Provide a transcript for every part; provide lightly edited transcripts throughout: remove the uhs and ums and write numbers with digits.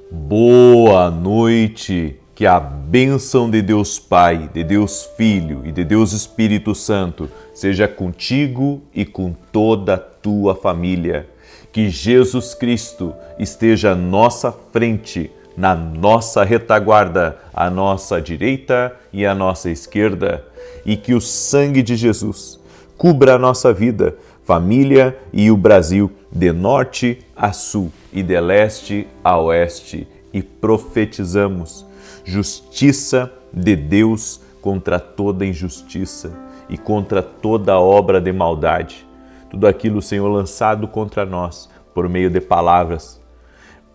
Boa noite, que a bênção de Deus Pai, de Deus Filho e de Deus Espírito Santo seja contigo e com toda a tua família. Que Jesus Cristo esteja à nossa frente, na nossa retaguarda, à nossa direita e à nossa esquerda, e que o sangue de Jesus cubra a nossa vida, família e o Brasil, de norte a sul e de leste a oeste, e profetizamos justiça de Deus contra toda injustiça e contra toda obra de maldade. Tudo aquilo, Senhor, lançado contra nós por meio de palavras,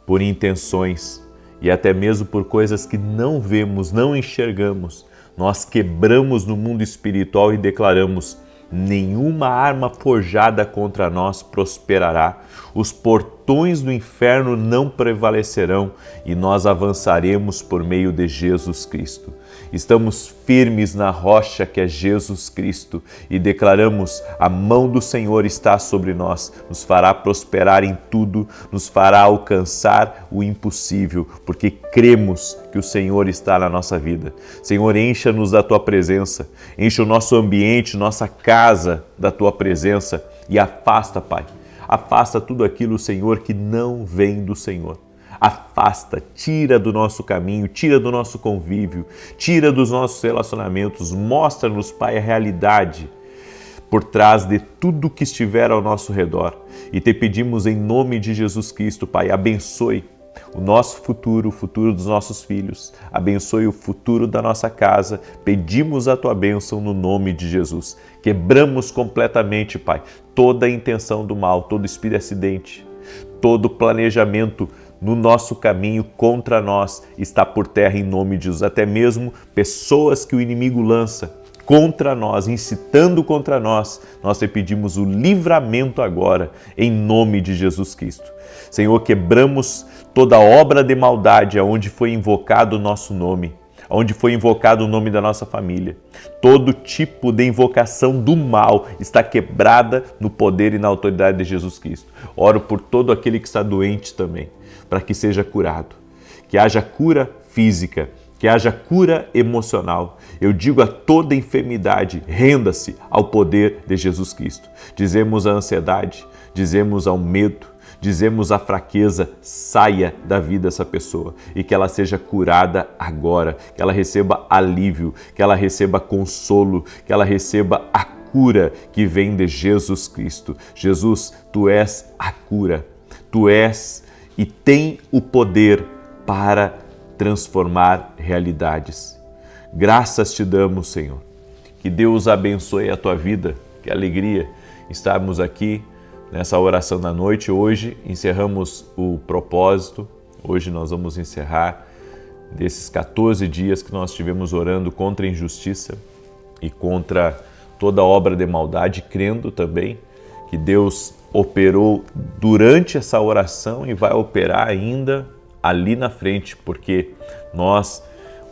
por intenções e até mesmo por coisas que não vemos, não enxergamos, nós quebramos no mundo espiritual e declaramos: nenhuma arma forjada contra nós prosperará, os portões do inferno não prevalecerão e nós avançaremos por meio de Jesus Cristo. Estamos firmes na rocha que é Jesus Cristo e declaramos: a mão do Senhor está sobre nós, nos fará prosperar em tudo, nos fará alcançar o impossível, porque cremos que o Senhor está na nossa vida. Senhor, encha-nos da Tua presença, encha o nosso ambiente, nossa casa da Tua presença e afasta, Pai, afasta tudo aquilo, Senhor, que não vem do Senhor. Afasta, tira do nosso caminho, tira do nosso convívio, tira dos nossos relacionamentos, mostra-nos, Pai, a realidade por trás de tudo que estiver ao nosso redor. E te pedimos em nome de Jesus Cristo, Pai, abençoe o nosso futuro, o futuro dos nossos filhos, abençoe o futuro da nossa casa. Pedimos a Tua bênção no nome de Jesus. Quebramos completamente, Pai, toda a intenção do mal, todo espírito de acidente, todo planejamento no nosso caminho contra nós está por terra em nome de Jesus. Até mesmo pessoas que o inimigo lança contra nós, incitando contra nós, nós te pedimos o livramento agora, em nome de Jesus Cristo. Senhor, quebramos toda obra de maldade aonde foi invocado o nosso nome, onde foi invocado o nome da nossa família. Todo tipo de invocação do mal está quebrada no poder e na autoridade de Jesus Cristo. Oro por todo aquele que está doente também, para que seja curado, que haja cura física, que haja cura emocional. Eu digo a toda enfermidade, renda-se ao poder de Jesus Cristo. Dizemos à ansiedade, dizemos ao medo, dizemos à fraqueza: saia da vida dessa pessoa e que ela seja curada agora, que ela receba alívio, que ela receba consolo, que ela receba a cura que vem de Jesus Cristo. Jesus, Tu és a cura, Tu és e tem o poder para transformar realidades. Graças Te damos, Senhor. Que Deus abençoe a Tua vida. Que alegria estarmos aqui nessa oração da noite. Hoje encerramos o propósito. Hoje nós vamos encerrar desses 14 dias que nós estivemos orando contra a injustiça e contra toda obra de maldade, crendo também que Deus operou durante essa oração e vai operar ainda ali na frente, porque nós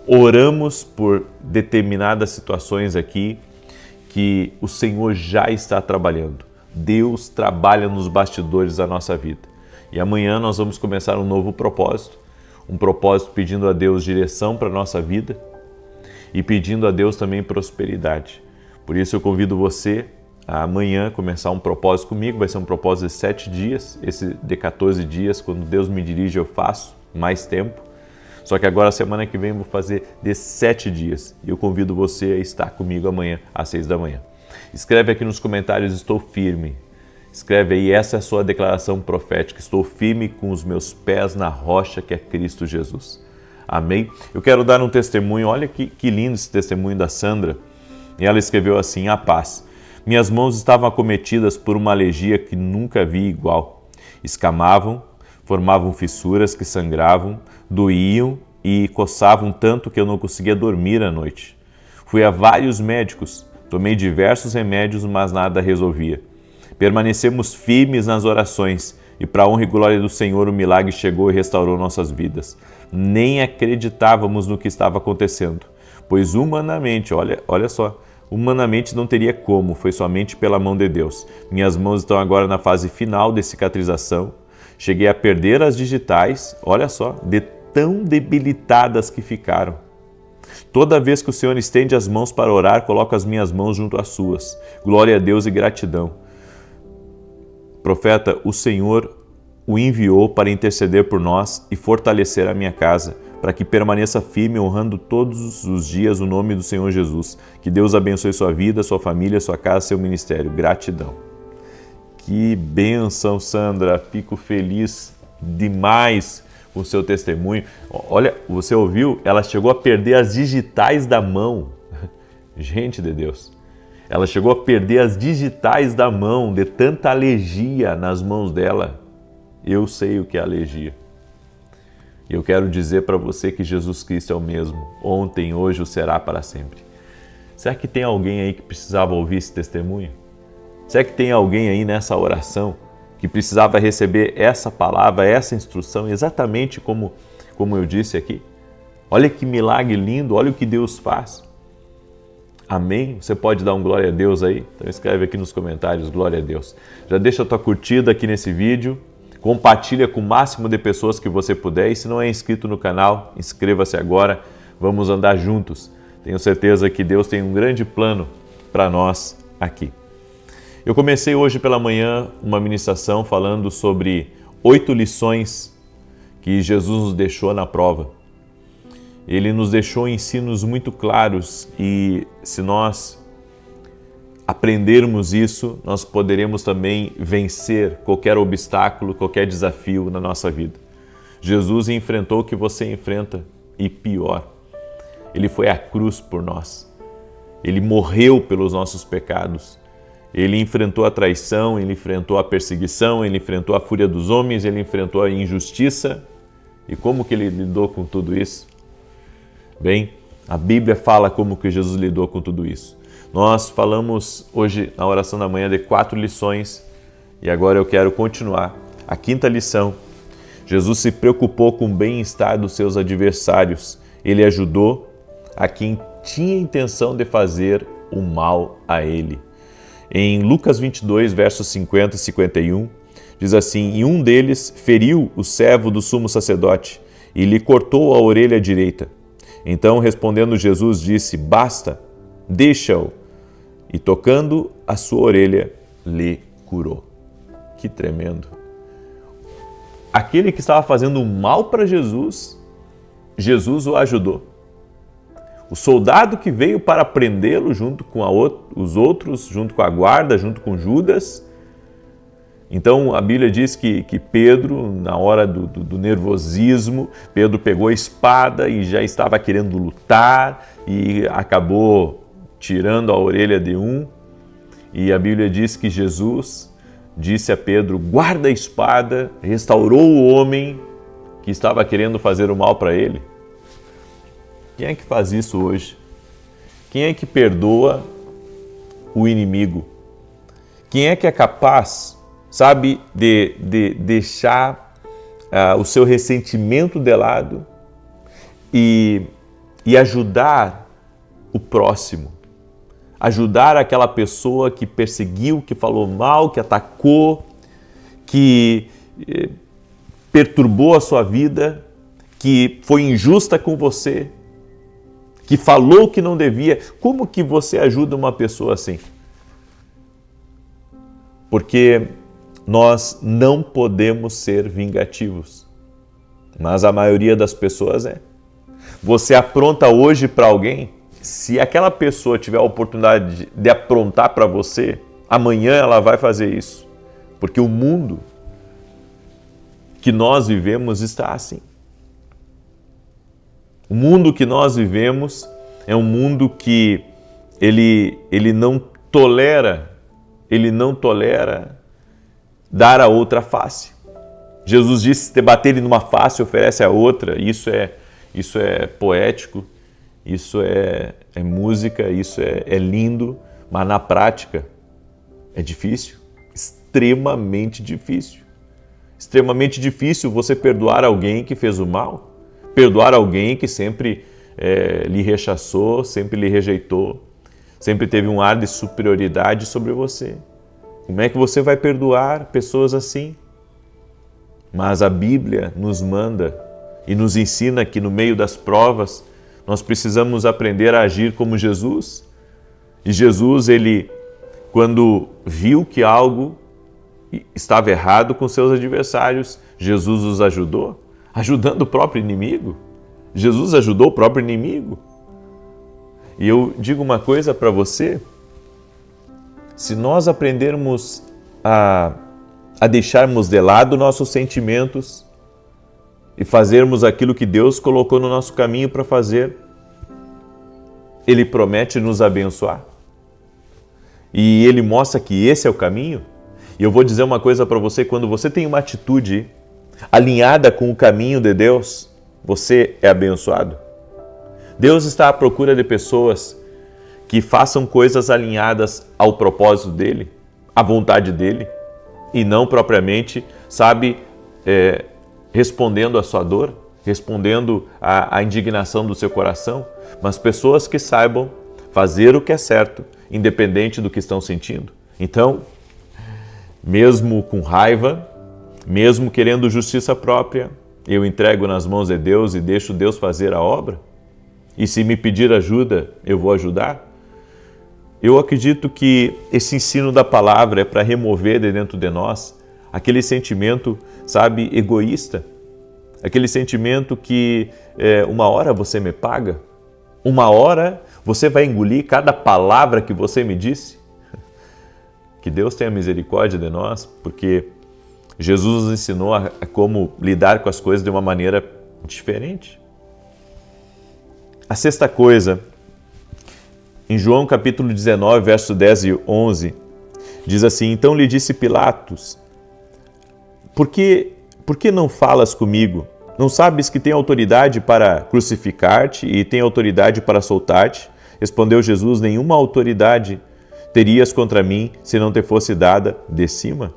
oramos por determinadas situações aqui que o Senhor já está trabalhando. Deus trabalha nos bastidores da nossa vida. E amanhã nós vamos começar um novo propósito, um propósito pedindo a Deus direção para a nossa vida e pedindo a Deus também prosperidade. Por isso eu convido você a amanhã começar um propósito comigo. Vai ser um propósito de 7 dias, esse de 14 dias, quando Deus me dirige eu faço mais tempo. Só que agora, semana que vem, eu vou fazer de 7 dias. E eu convido você a estar comigo amanhã, às 6 da manhã. Escreve aqui nos comentários: estou firme. Escreve aí, essa é a sua declaração profética: estou firme com os meus pés na rocha que é Cristo Jesus. Amém? Eu quero dar um testemunho. Olha que lindo esse testemunho da Sandra. E ela escreveu assim: a paz. Minhas mãos estavam acometidas por uma alergia que nunca vi igual. Escamavam, formavam fissuras que sangravam, doíam e coçavam tanto que eu não conseguia dormir à noite. Fui a vários médicos, tomei diversos remédios, mas nada resolvia. Permanecemos firmes nas orações e, para a honra e glória do Senhor, o milagre chegou e restaurou nossas vidas. Nem acreditávamos no que estava acontecendo, pois humanamente, olha só, humanamente não teria como, foi somente pela mão de Deus. Minhas mãos estão agora na fase final de cicatrização. Cheguei a perder as digitais, olha só, de tão debilitadas que ficaram. Toda vez que o Senhor estende as mãos para orar, coloco as minhas mãos junto às suas. Glória a Deus e gratidão. Profeta, o Senhor o enviou para interceder por nós e fortalecer a minha casa, para que permaneça firme, honrando todos os dias o nome do Senhor Jesus. Que Deus abençoe sua vida, sua família, sua casa, seu ministério. Gratidão. Que bênção, Sandra. Fico feliz demais com o seu testemunho. Olha, você ouviu? Ela chegou a perder as digitais da mão. Gente de Deus. Ela chegou a perder as digitais da mão, de tanta alergia nas mãos dela. Eu sei o que é alergia. E eu quero dizer para você que Jesus Cristo é o mesmo, ontem, hoje, o será para sempre. Será que tem alguém aí que precisava ouvir esse testemunho? Será que tem alguém aí nessa oração que precisava receber essa palavra, essa instrução, exatamente como eu disse aqui? Olha que milagre lindo, olha o que Deus faz. Amém? Você pode dar um glória a Deus aí? Então escreve aqui nos comentários, glória a Deus. Já deixa a tua curtida aqui nesse vídeo. Compartilha com o máximo de pessoas que você puder e se não é inscrito no canal, inscreva-se agora, vamos andar juntos. Tenho certeza que Deus tem um grande plano para nós aqui. Eu comecei hoje pela manhã uma ministração falando sobre 8 lições que Jesus nos deixou na prova. Ele nos deixou ensinos muito claros e se nós aprendermos isso, nós poderemos também vencer qualquer obstáculo, qualquer desafio na nossa vida. Jesus enfrentou o que você enfrenta e pior. Ele foi à cruz por nós. Ele morreu pelos nossos pecados. Ele enfrentou a traição, ele enfrentou a perseguição, ele enfrentou a fúria dos homens, ele enfrentou a injustiça. E como que ele lidou com tudo isso? Bem, a Bíblia fala como que Jesus lidou com tudo isso. Nós falamos hoje na oração da manhã de 4 lições e agora eu quero continuar. A 5ª lição, Jesus se preocupou com o bem-estar dos seus adversários. Ele ajudou a quem tinha intenção de fazer o mal a ele. Em Lucas 22, versos 50 e 51, diz assim: E um deles feriu o servo do sumo sacerdote e lhe cortou a orelha direita. Então, respondendo Jesus, disse: Basta, deixa-o. E tocando a sua orelha, lhe curou. Que tremendo! Aquele que estava fazendo mal para Jesus, Jesus o ajudou. O soldado que veio para prendê-lo junto com os outros, junto com a guarda, junto com Judas. Então a Bíblia diz que Pedro, na hora do nervosismo, Pedro pegou a espada e já estava querendo lutar e acabou tirando a orelha de um, e a Bíblia diz que Jesus disse a Pedro: guarda a espada, restaurou o homem que estava querendo fazer o mal para ele. Quem é que faz isso hoje? Quem é que perdoa o inimigo? Quem é que é capaz, sabe, de deixar o seu ressentimento de lado e ajudar o próximo? Ajudar aquela pessoa que perseguiu, que falou mal, que atacou, que perturbou a sua vida, que foi injusta com você, que falou que não devia. Como que você ajuda uma pessoa assim? Porque nós não podemos ser vingativos, mas a maioria das pessoas é. Você apronta hoje para alguém, se aquela pessoa tiver a oportunidade de aprontar para você, amanhã ela vai fazer isso. Porque o mundo que nós vivemos está assim. O mundo que nós vivemos é um mundo que ele não tolera dar a outra face. Jesus disse: se te baterem numa face, oferece a outra. Isso é poético. Isso é música, isso é lindo, mas na prática é difícil, extremamente difícil. Extremamente difícil você perdoar alguém que fez o mal, perdoar alguém que sempre lhe rechaçou, sempre lhe rejeitou, sempre teve um ar de superioridade sobre você. Como é que você vai perdoar pessoas assim? Mas a Bíblia nos manda e nos ensina que no meio das provas nós precisamos aprender a agir como Jesus. E Jesus, ele, quando viu que algo estava errado com seus adversários, Jesus os ajudou, ajudando o próprio inimigo. Jesus ajudou o próprio inimigo. E eu digo uma coisa para você, se nós aprendermos a deixarmos de lado nossos sentimentos e fazermos aquilo que Deus colocou no nosso caminho para fazer, Ele promete nos abençoar. E Ele mostra que esse é o caminho. E eu vou dizer uma coisa para você, quando você tem uma atitude alinhada com o caminho de Deus, você é abençoado. Deus está à procura de pessoas que façam coisas alinhadas ao propósito dEle, à vontade dEle, e não propriamente, respondendo à sua dor, respondendo à indignação do seu coração, mas pessoas que saibam fazer o que é certo, independente do que estão sentindo. Então, mesmo com raiva, mesmo querendo justiça própria, eu entrego nas mãos de Deus e deixo Deus fazer a obra. E se me pedir ajuda, eu vou ajudar. Eu acredito que esse ensino da palavra é para remover de dentro de nós aquele sentimento, egoísta. Aquele sentimento que uma hora você me paga, uma hora você vai engolir cada palavra que você me disse. Que Deus tenha misericórdia de nós, porque Jesus nos ensinou a como lidar com as coisas de uma maneira diferente. A sexta coisa, em João capítulo 19, verso 10 e 11, diz assim: Então lhe disse Pilatos, por que não falas comigo? Não sabes que tenho autoridade para crucificar-te e tenho autoridade para soltar-te? Respondeu Jesus: Nenhuma autoridade terias contra mim se não te fosse dada de cima?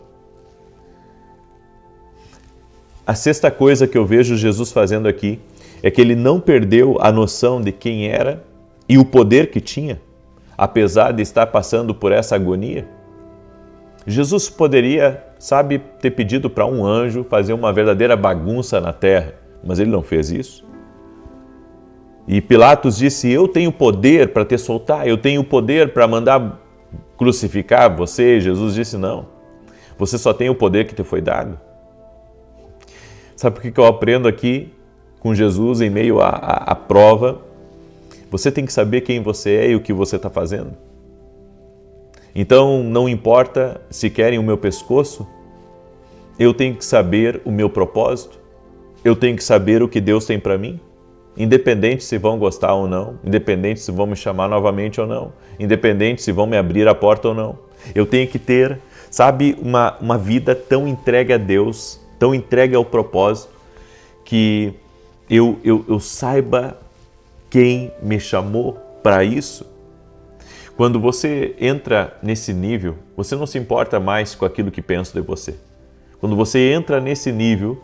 A sexta coisa que eu vejo Jesus fazendo aqui é que ele não perdeu a noção de quem era e o poder que tinha, apesar de estar passando por essa agonia. Jesus poderia, ter pedido para um anjo fazer uma verdadeira bagunça na terra, mas ele não fez isso. E Pilatos disse: Eu tenho poder para te soltar, eu tenho poder para mandar crucificar você. Jesus disse: Não, você só tem o poder que te foi dado. Sabe por que eu aprendo aqui com Jesus em meio à prova? Você tem que saber quem você é e o que você está fazendo. Então, não importa se querem o meu pescoço, eu tenho que saber o meu propósito, eu tenho que saber o que Deus tem para mim, independente se vão gostar ou não, independente se vão me chamar novamente ou não, independente se vão me abrir a porta ou não. Eu tenho que ter, uma vida tão entregue a Deus, tão entregue ao propósito, que eu saiba quem me chamou para isso. Quando você entra nesse nível, você não se importa mais com aquilo que pensam de você. Quando você entra nesse nível,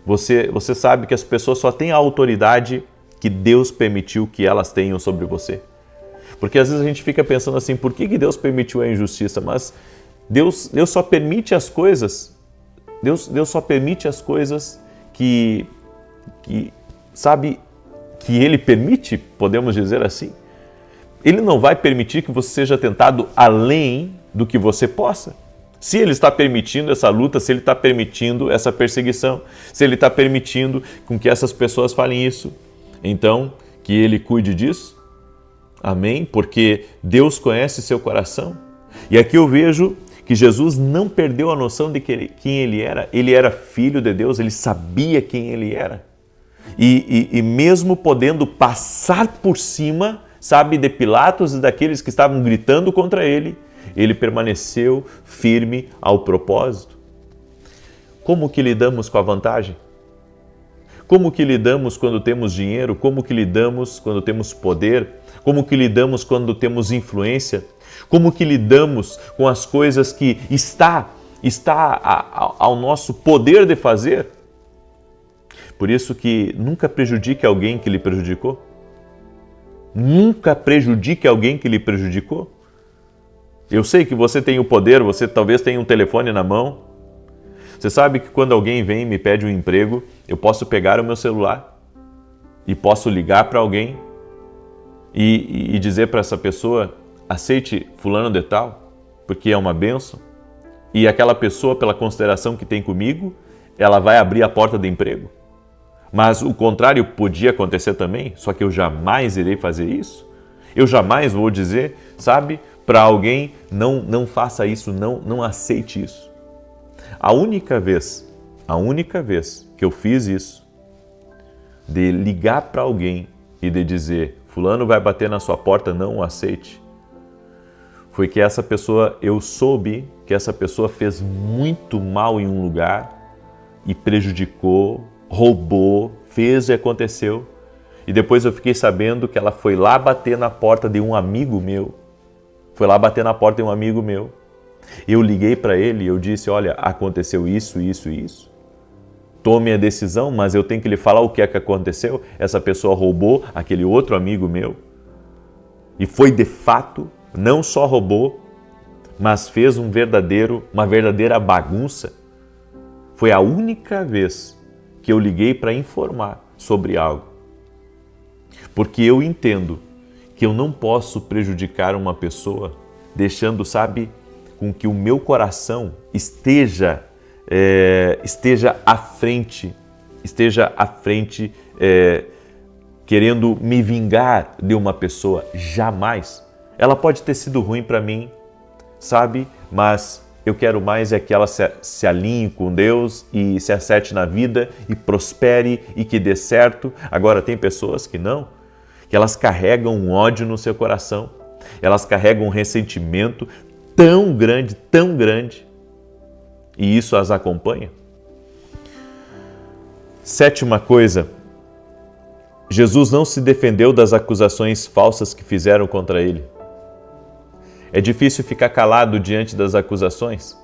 você sabe que as pessoas só têm a autoridade que Deus permitiu que elas tenham sobre você. Porque às vezes a gente fica pensando assim, por que Deus permitiu a injustiça? Mas Deus só permite as coisas, Deus só permite as coisas que Ele permite, podemos dizer assim. Ele não vai permitir que você seja tentado além do que você possa. Se Ele está permitindo essa luta, se Ele está permitindo essa perseguição, se Ele está permitindo com que essas pessoas falem isso, então que Ele cuide disso. Amém? Porque Deus conhece seu coração. E aqui eu vejo que Jesus não perdeu a noção de quem Ele era. Ele era filho de Deus, Ele sabia quem Ele era. E mesmo podendo passar por cima, de Pilatos e daqueles que estavam gritando contra ele, ele permaneceu firme ao propósito. Como que lidamos com a vantagem? Como que lidamos quando temos dinheiro? Como que lidamos quando temos poder? Como que lidamos quando temos influência? Como que lidamos com as coisas que está ao nosso poder de fazer? Por isso que nunca prejudique alguém que lhe prejudicou. Nunca prejudique alguém que lhe prejudicou. Eu sei que você tem o poder, você talvez tenha um telefone na mão. Você sabe que quando alguém vem e me pede um emprego, eu posso pegar o meu celular e posso ligar para alguém e dizer para essa pessoa, aceite fulano de tal, porque é uma bênção. E aquela pessoa, pela consideração que tem comigo, ela vai abrir a porta de emprego. Mas o contrário podia acontecer também, só que eu jamais irei fazer isso. Eu jamais vou dizer, sabe, para alguém, não faça isso, não aceite isso. A única vez que eu fiz isso, de ligar para alguém e de dizer, fulano vai bater na sua porta, não o aceite, foi que essa pessoa, eu soube que essa pessoa fez muito mal em um lugar e prejudicou, roubou, fez e aconteceu. E depois eu fiquei sabendo que ela foi lá bater na porta de um amigo meu. Eu liguei para ele e eu disse, olha, aconteceu isso, isso e isso. Tome a decisão, mas eu tenho que lhe falar o que é que aconteceu. Essa pessoa roubou aquele outro amigo meu. E foi de fato, não só roubou, mas fez uma verdadeira bagunça. Foi a única vez que eu liguei para informar sobre algo. Porque eu entendo que eu não posso prejudicar uma pessoa deixando, sabe, com que o meu coração esteja à frente, querendo me vingar de uma pessoa. Jamais. Ela pode ter sido ruim para mim, sabe, mas eu quero mais é que ela se alinhe com Deus e se acerte na vida e prospere e que dê certo. Agora tem pessoas que não, que elas carregam um ódio no seu coração, elas carregam um ressentimento tão grande, e isso as acompanha. Sétima coisa, Jesus não se defendeu das acusações falsas que fizeram contra ele. É difícil ficar calado diante das acusações,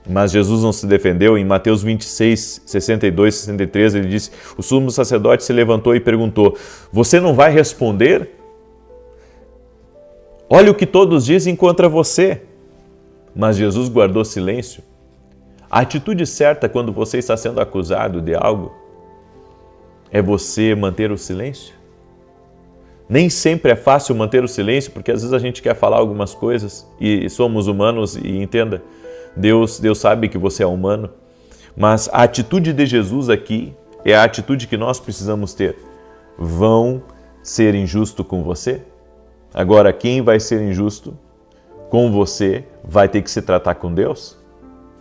mas Jesus não se defendeu. Em Mateus 26, 62, 63, ele disse, o sumo sacerdote se levantou e perguntou, você não vai responder? Olha o que todos dizem contra você. Mas Jesus guardou silêncio. A atitude certa quando você está sendo acusado de algo é você manter o silêncio. Nem sempre é fácil manter o silêncio, porque às vezes a gente quer falar algumas coisas e somos humanos e entenda, Deus sabe que você é humano, mas a atitude de Jesus aqui é a atitude que nós precisamos ter. Vão ser injusto com você? Agora, quem vai ser injusto com você vai ter que se tratar com Deus?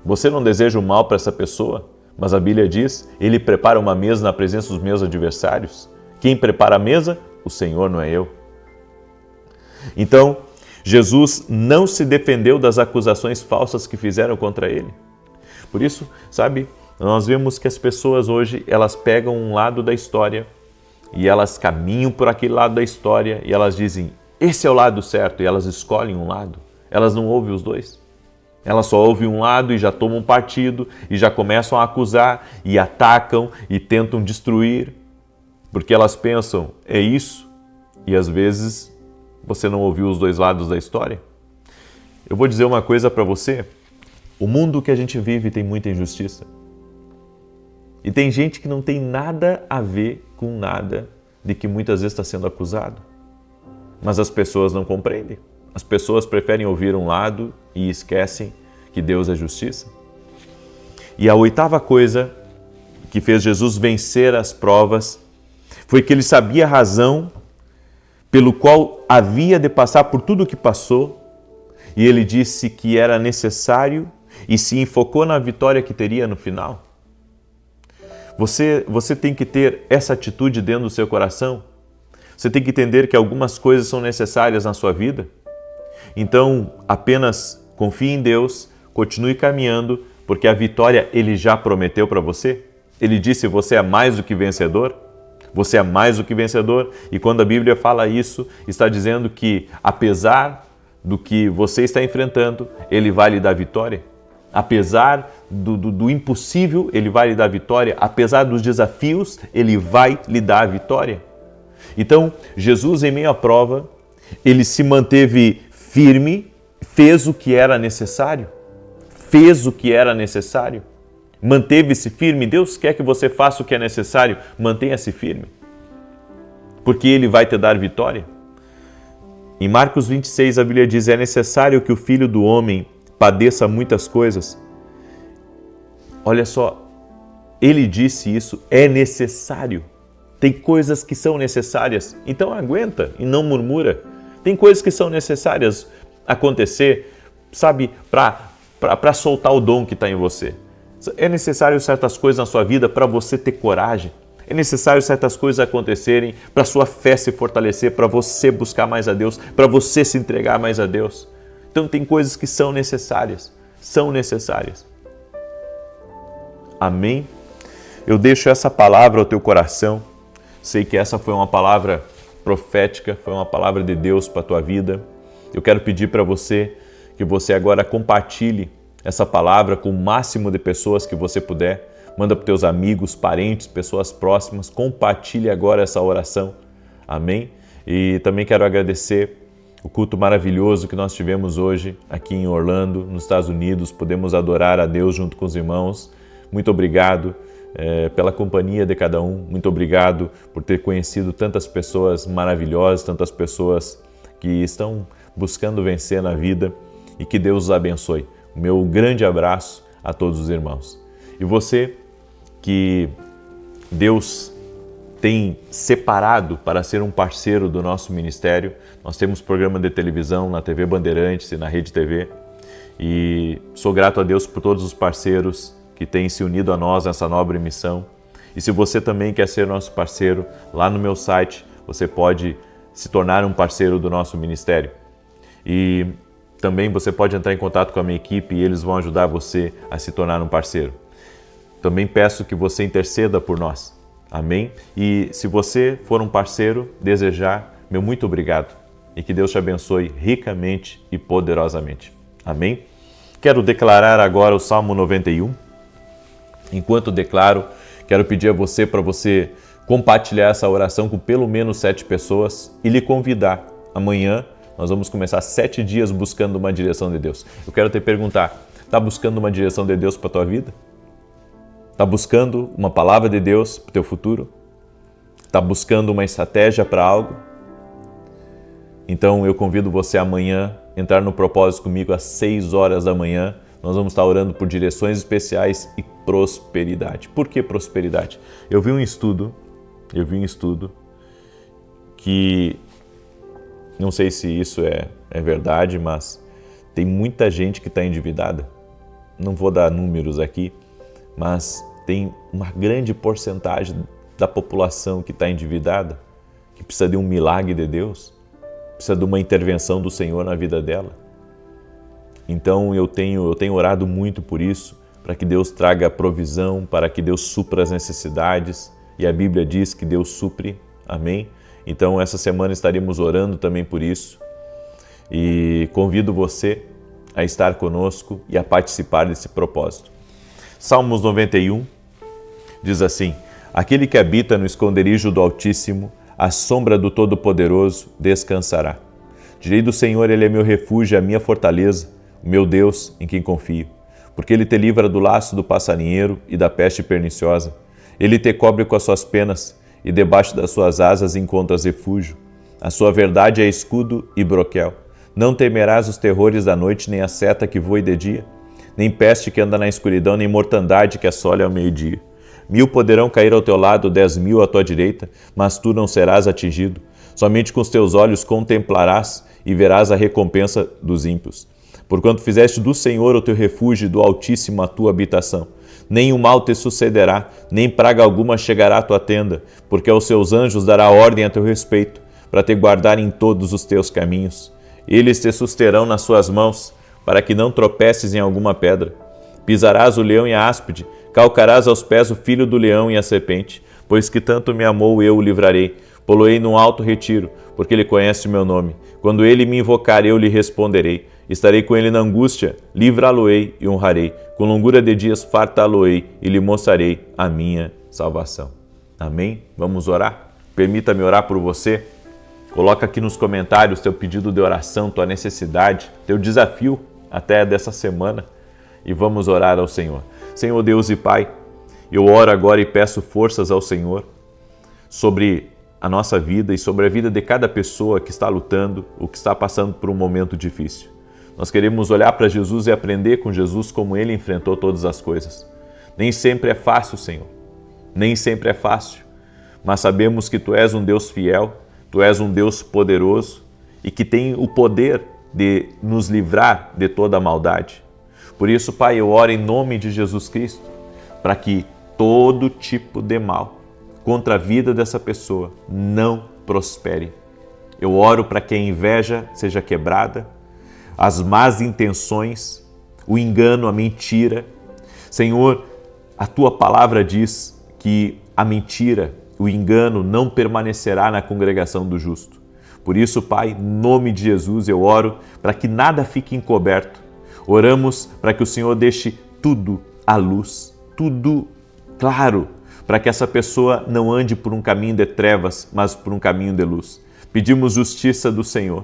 Você não deseja o mal para essa pessoa, mas a Bíblia diz, ele prepara uma mesa na presença dos meus adversários. Quem prepara a mesa? O Senhor, não é eu. Então, Jesus não se defendeu das acusações falsas que fizeram contra ele. Por isso, sabe, nós vemos que as pessoas hoje, elas pegam um lado da história e elas caminham por aquele lado da história e elas dizem, esse é o lado certo, e elas escolhem um lado. Elas não ouvem os dois. Elas só ouvem um lado e já tomam partido e já começam a acusar e atacam e tentam destruir, porque elas pensam, é isso, e às vezes você não ouviu os dois lados da história. Eu vou dizer uma coisa para você, o mundo que a gente vive tem muita injustiça. E tem gente que não tem nada a ver com nada de que muitas vezes está sendo acusado. Mas as pessoas não compreendem. As pessoas preferem ouvir um lado e esquecem que Deus é justiça. E a oitava coisa que fez Jesus vencer as provas foi que ele sabia a razão pelo qual havia de passar por tudo o que passou, e ele disse que era necessário e se enfocou na vitória que teria no final. Você tem que ter essa atitude dentro do seu coração. Você tem que entender que algumas coisas são necessárias na sua vida. Então, apenas confie em Deus, continue caminhando, porque a vitória Ele já prometeu para você. Ele disse, você é mais do que vencedor. Você é mais do que vencedor. E quando a Bíblia fala isso, está dizendo que, apesar do que você está enfrentando, Ele vai lhe dar vitória. Apesar do impossível, Ele vai lhe dar vitória. Apesar dos desafios, Ele vai lhe dar a vitória. Então, Jesus, em meio à prova, Ele se manteve firme, fez o que era necessário. Manteve-se firme. Deus quer que você faça o que é necessário. Mantenha-se firme, porque Ele vai te dar vitória. Em Marcos 26, a Bíblia diz: é necessário que o Filho do Homem padeça muitas coisas. Olha só, Ele disse isso, é necessário. Tem coisas que são necessárias, então aguenta e não murmura. Tem coisas que são necessárias acontecer, sabe, para soltar o dom que está em você. É necessário certas coisas na sua vida para você ter coragem. É necessário certas coisas acontecerem para a sua fé se fortalecer, para você buscar mais a Deus, para você se entregar mais a Deus. Então tem coisas que são necessárias. São necessárias. Amém? Eu deixo essa palavra ao teu coração. Sei que essa foi uma palavra profética, foi uma palavra de Deus para a tua vida. Eu quero pedir para você que você agora compartilhe essa palavra com o máximo de pessoas que você puder. Manda para os teus amigos, parentes, pessoas próximas. Compartilhe agora essa oração. Amém? E também quero agradecer o culto maravilhoso que nós tivemos hoje aqui em Orlando, nos Estados Unidos. Podemos adorar a Deus junto com os irmãos. Muito obrigado pela companhia de cada um. Muito obrigado por ter conhecido tantas pessoas maravilhosas, tantas pessoas que estão buscando vencer na vida, e que Deus os abençoe. O meu grande abraço a todos os irmãos. E você que Deus tem separado para ser um parceiro do nosso ministério, nós temos programa de televisão na TV Bandeirantes e na Rede TV, e sou grato a Deus por todos os parceiros que têm se unido a nós nessa nobre missão. E se você também quer ser nosso parceiro, lá no meu site você pode se tornar um parceiro do nosso ministério. E também você pode entrar em contato com a minha equipe e eles vão ajudar você a se tornar um parceiro. Também peço que você interceda por nós. Amém? E se você for um parceiro, desejar, meu muito obrigado. E que Deus te abençoe ricamente e poderosamente. Amém? Quero declarar agora o Salmo 91. Enquanto declaro, quero pedir a você para você compartilhar essa oração com pelo menos 7 pessoas e lhe convidar. Amanhã nós vamos começar 7 dias buscando uma direção de Deus. Eu quero te perguntar, está buscando uma direção de Deus para a tua vida? Está buscando uma palavra de Deus para o teu futuro? Está buscando uma estratégia para algo? Então eu convido você amanhã a entrar no propósito comigo às 6 horas da manhã. Nós vamos estar orando por direções especiais e prosperidade. Por que prosperidade? Eu vi um estudo que, não sei se isso é verdade, mas tem muita gente que está endividada. Não vou dar números aqui, mas tem uma grande porcentagem da população que está endividada, que precisa de um milagre de Deus, precisa de uma intervenção do Senhor na vida dela. Então eu tenho orado muito por isso, para que Deus traga provisão, para que Deus supra as necessidades, e a Bíblia diz que Deus supre, amém? Então essa semana estaremos orando também por isso, e convido você a estar conosco e a participar desse propósito. Salmos 91 diz assim: aquele que habita no esconderijo do Altíssimo, à sombra do Todo-Poderoso, descansará. Direi do Senhor, Ele é meu refúgio, a minha fortaleza, o meu Deus em quem confio. Porque Ele te livra do laço do passarinheiro e da peste perniciosa. Ele te cobre com as suas penas, e debaixo das suas asas encontras refúgio. A sua verdade é escudo e broquel. Não temerás os terrores da noite, nem a seta que voe de dia, nem peste que anda na escuridão, nem mortandade que assole ao meio-dia. 1000 poderão cair ao teu lado, 10.000 à tua direita, mas tu não serás atingido. Somente com os teus olhos contemplarás e verás a recompensa dos ímpios. Porquanto fizeste do Senhor o teu refúgio e do Altíssimo a tua habitação. Nem o mal te sucederá, nem praga alguma chegará à tua tenda, porque aos seus anjos dará ordem a teu respeito, para te guardar em todos os teus caminhos. Eles te susterão nas suas mãos, para que não tropeces em alguma pedra. Pisarás o leão e a áspide, calcarás aos pés o filho do leão e a serpente, pois que tanto me amou, eu o livrarei. Poloei num alto retiro, porque ele conhece o meu nome. Quando ele me invocar, eu lhe responderei. Estarei com ele na angústia, livrá-lo-ei e honrarei. Com longura de dias fartá-lo-ei e lhe mostrarei a minha salvação. Amém? Vamos orar? Permita-me orar por você. Coloca aqui nos comentários teu pedido de oração, tua necessidade, teu desafio até dessa semana, e vamos orar ao Senhor. Senhor Deus e Pai, eu oro agora e peço forças ao Senhor sobre a nossa vida e sobre a vida de cada pessoa que está lutando ou que está passando por um momento difícil. Nós queremos olhar para Jesus e aprender com Jesus como Ele enfrentou todas as coisas. Nem sempre é fácil, Senhor. Nem sempre é fácil. Mas sabemos que Tu és um Deus fiel, Tu és um Deus poderoso e que tem o poder de nos livrar de toda a maldade. Por isso, Pai, eu oro em nome de Jesus Cristo para que todo tipo de mal contra a vida dessa pessoa não prospere. Eu oro para que a inveja seja quebrada, as más intenções, o engano, a mentira. Senhor, a Tua palavra diz que a mentira, o engano não permanecerá na congregação do justo. Por isso, Pai, em nome de Jesus, eu oro para que nada fique encoberto. Oramos para que o Senhor deixe tudo à luz, tudo claro, para que essa pessoa não ande por um caminho de trevas, mas por um caminho de luz. Pedimos justiça do Senhor,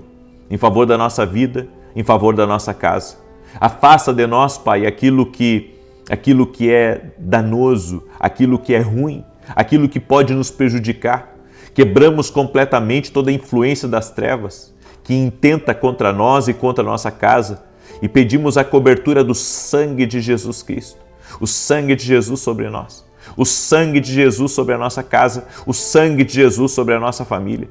em favor da nossa vida, em favor da nossa casa. Afasta de nós, Pai, aquilo que é danoso, aquilo que é ruim, aquilo que pode nos prejudicar. Quebramos completamente toda a influência das trevas que intenta contra nós e contra a nossa casa e pedimos a cobertura do sangue de Jesus Cristo, o sangue de Jesus sobre nós. O sangue de Jesus sobre a nossa casa, o sangue de Jesus sobre a nossa família.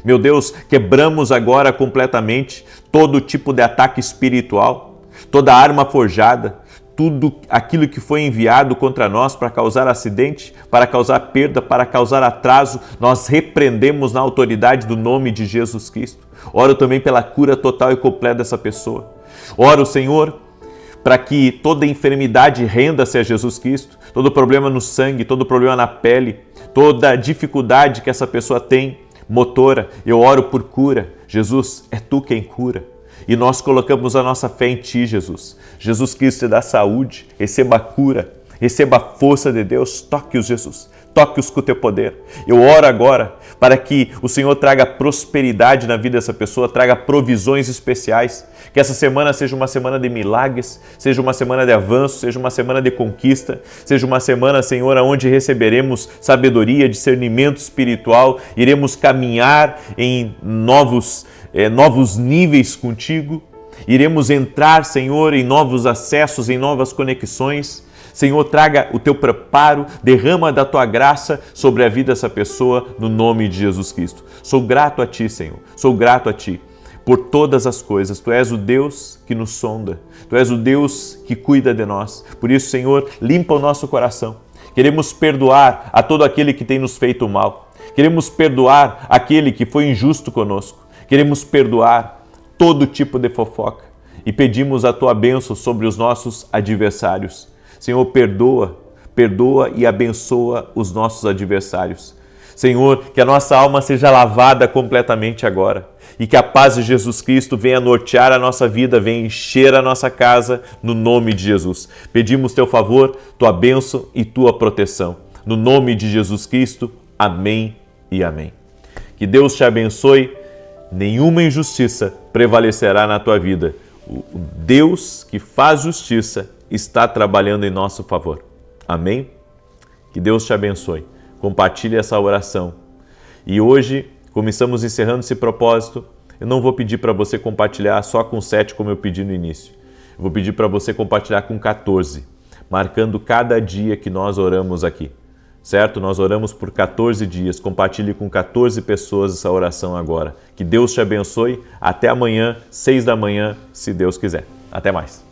Meu Deus, quebramos agora completamente todo tipo de ataque espiritual, toda arma forjada, tudo aquilo que foi enviado contra nós para causar acidente, para causar perda, para causar atraso, nós repreendemos na autoridade do nome de Jesus Cristo. Oro também pela cura total e completa dessa pessoa. Oro, Senhor, para que toda enfermidade renda-se a Jesus Cristo, todo problema no sangue, todo problema na pele, toda dificuldade que essa pessoa tem, motora, eu oro por cura. Jesus, é Tu quem cura. E nós colocamos a nossa fé em Ti, Jesus. Jesus Cristo te dá saúde, receba a cura, receba a força de Deus, toque-os, Jesus. Toque-os com o Teu poder. Eu oro agora para que o Senhor traga prosperidade na vida dessa pessoa, traga provisões especiais. Que essa semana seja uma semana de milagres, seja uma semana de avanço, seja uma semana de conquista, seja uma semana, Senhor, onde receberemos sabedoria, discernimento espiritual, iremos caminhar em novos níveis contigo, iremos entrar, Senhor, em novos acessos, em novas conexões. Senhor, traga o Teu preparo, derrama da Tua graça sobre a vida dessa pessoa, no nome de Jesus Cristo. Sou grato a Ti, Senhor, sou grato a Ti por todas as coisas. Tu és o Deus que nos sonda, Tu és o Deus que cuida de nós. Por isso, Senhor, limpa o nosso coração. Queremos perdoar a todo aquele que tem nos feito mal. Queremos perdoar aquele que foi injusto conosco. Queremos perdoar todo tipo de fofoca e pedimos a Tua bênção sobre os nossos adversários. Senhor, perdoa e abençoa os nossos adversários. Senhor, que a nossa alma seja lavada completamente agora e que a paz de Jesus Cristo venha nortear a nossa vida, venha encher a nossa casa, no nome de Jesus. Pedimos Teu favor, Tua bênção e Tua proteção. No nome de Jesus Cristo, amém e amém. Que Deus te abençoe, nenhuma injustiça prevalecerá na tua vida. O Deus que faz justiça está trabalhando em nosso favor. Amém? Que Deus te abençoe. Compartilhe essa oração. E hoje, como estamos encerrando esse propósito, eu não vou pedir para você compartilhar só com 7 como eu pedi no início. Eu vou pedir para você compartilhar com 14, marcando cada dia que nós oramos aqui. Certo? Nós oramos por 14 dias. Compartilhe com 14 pessoas essa oração agora. Que Deus te abençoe. Até amanhã, 6 da manhã, se Deus quiser. Até mais.